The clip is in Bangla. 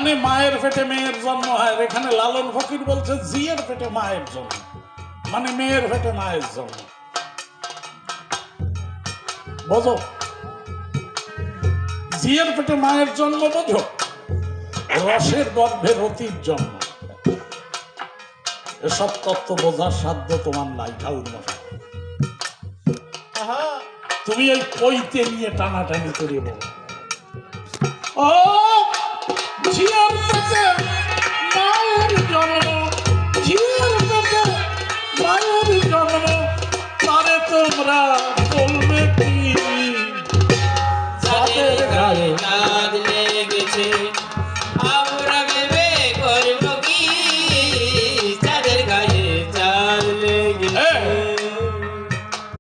ওখানে মায়ের পেটে মেয়ের জন্ম হয়, এখানে লালন ফকির বলছে জিয়ের পেটে মায়ের জন্ম, মানে মেয়ের পেটে মায়ের জন্ম। বোঝো, জিয়ের পেটে মায়ের জন্ম বোঝো, রসের গর্ভে রতির জন্ম। এসব তত্ত্ব বোঝার সাধ্য তোমার নাই ঠাকুর মশাই। তুমি এই পইতে নিয়ে টানাটানি করে বলো, ও জিয়ার পেটে মায়ের জন্ম, জিয়ার পেটে মায়ের জন্ম, তারে তোমরা